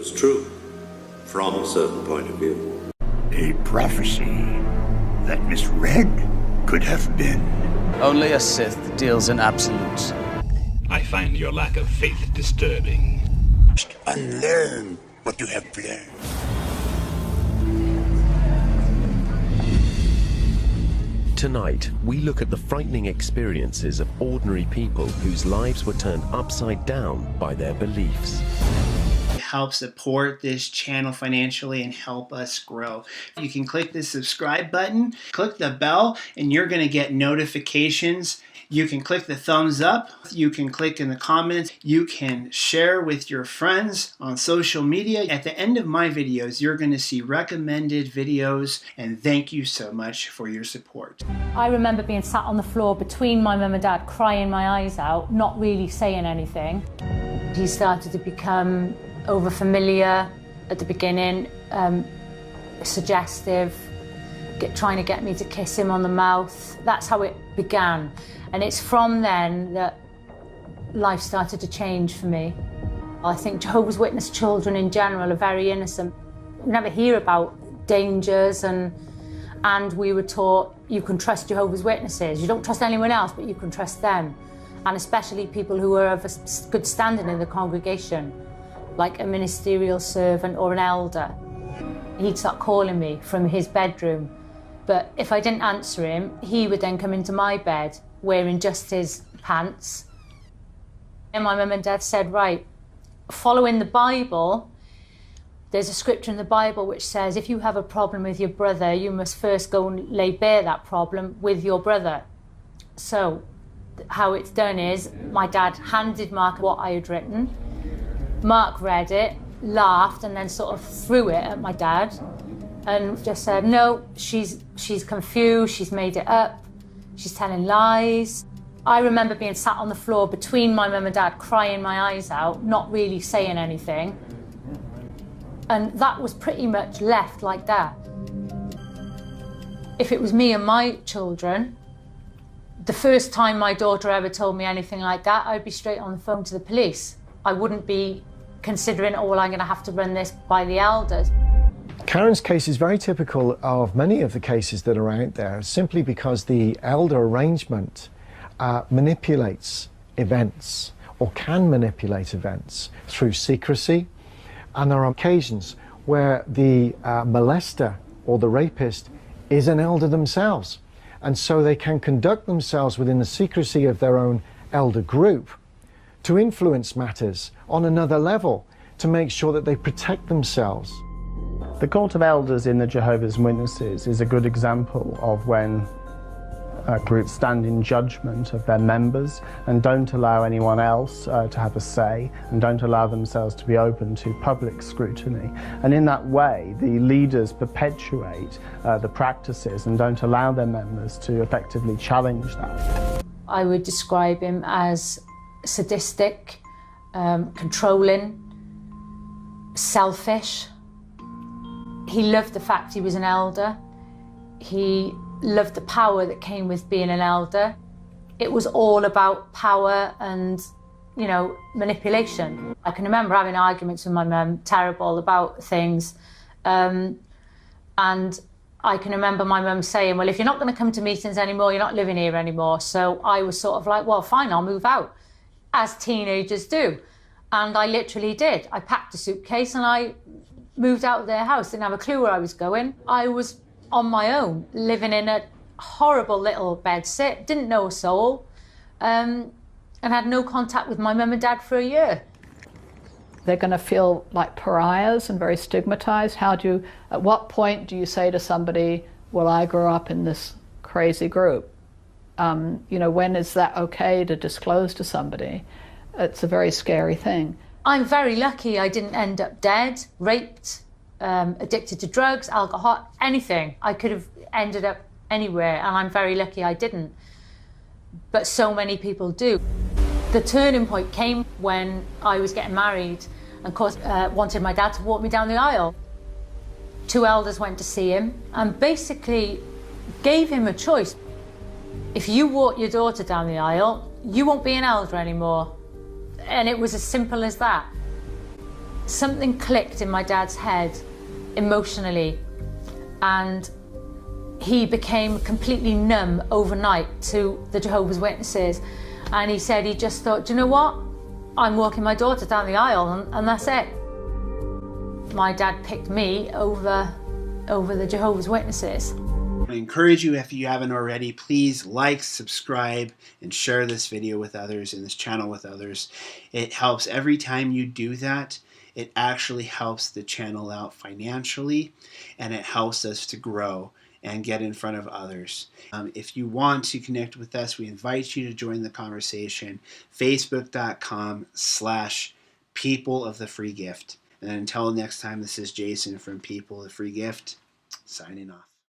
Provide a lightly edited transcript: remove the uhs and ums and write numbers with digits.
was true from a certain point of view. A prophecy that misread could have been. Only a Sith deals in absolutes. I find your lack of faith disturbing. Unlearn what you have learned. Tonight, we look at the frightening experiences of ordinary people whose lives were turned upside down by their beliefs. Help support this channel financially and help us grow. You can click the subscribe button, click the bell, and you're going to get notifications. You can click the thumbs up. You can click in the comments. You can share with your friends on social media. At the end of my videos, you're going to see recommended videos, and thank you so much for your support. I remember being sat on the floor between my mum and dad, crying my eyes out, not really saying anything. He started to become over-familiar at the beginning, suggestive, trying to get me to kiss him on the mouth. That's how it began. And it's from then that life started to change for me. I think Jehovah's Witness children in general are very innocent. We never hear about dangers, and we were taught you can trust Jehovah's Witnesses. You don't trust anyone else, but you can trust them. And especially people who are of a good standing in the congregation, like a ministerial servant or an elder. He'd start calling me from his bedroom, but if I didn't answer him, he would then come into my bed wearing just his pants. And my mum and dad said, right, following the Bible, there's a scripture in the Bible which says if you have a problem with your brother, you must first go and lay bare that problem with your brother. So how it's done is my dad handed Mark what I had written. Mark read it, laughed, and then sort of threw it at my dad and just said, no, she's confused, she's made it up, she's telling lies. I remember being sat on the floor between my mum and dad, crying my eyes out, not really saying anything. And that was pretty much left like that. If it was me and my children, the first time my daughter ever told me anything like that, I'd be straight on the phone to the police. I wouldn't be considering, oh, well, I'm going to have to run this by the elders. Karen's case is very typical of many of the cases that are out there, simply because the elder arrangement manipulates events, or can manipulate events, through secrecy. And there are occasions where the molester or the rapist is an elder themselves. And so they can conduct themselves within the secrecy of their own elder group to influence matters on another level, to make sure that they protect themselves. The Court of Elders in the Jehovah's Witnesses is a good example of when groups stand in judgment of their members and don't allow anyone else to have a say, and don't allow themselves to be open to public scrutiny. And in that way, the leaders perpetuate the practices and don't allow their members to effectively challenge that. I would describe him as sadistic, controlling, selfish. He loved the fact he was an elder. He loved the power that came with being an elder. It was all about power and, you know, manipulation. I can remember having arguments with my mum, terrible, about things. And I can remember my mum saying, well, if you're not going to come to meetings anymore, you're not living here anymore. So I was sort of like, well, fine, I'll move out, as teenagers do. And I literally did. I packed a suitcase and I moved out of their house, didn't have a clue where I was going. I was on my own, living in a horrible little bedsit, didn't know a soul, and had no contact with my mum and dad for a year. They're going to feel like pariahs and very stigmatized. At what point do you say to somebody, well, I grew up in this crazy group? You know, when is that okay to disclose to somebody? It's a very scary thing. I'm very lucky I didn't end up dead, raped, addicted to drugs, alcohol, anything. I could have ended up anywhere, and I'm very lucky I didn't. But so many people do. The turning point came when I was getting married, and of course wanted my dad to walk me down the aisle. 2 elders went to see him and basically gave him a choice. If you walk your daughter down the aisle, you won't be an elder anymore. And it was as simple as that. something clicked in my dad's head emotionally, and he became completely numb overnight to the Jehovah's Witnesses. And he said he just thought, do you know what? I'm walking my daughter down the aisle and that's it. My dad picked me over the Jehovah's Witnesses. I encourage you, if you haven't already, please like, subscribe, and share this video with others and this channel with others. It helps every time you do that. It actually helps the channel out financially, and it helps us to grow and get in front of others. If you want to connect with us, we invite you to join the conversation. Facebook.com/People of the Free Gift. And until next time, this is Jason from People of the Free Gift, signing off.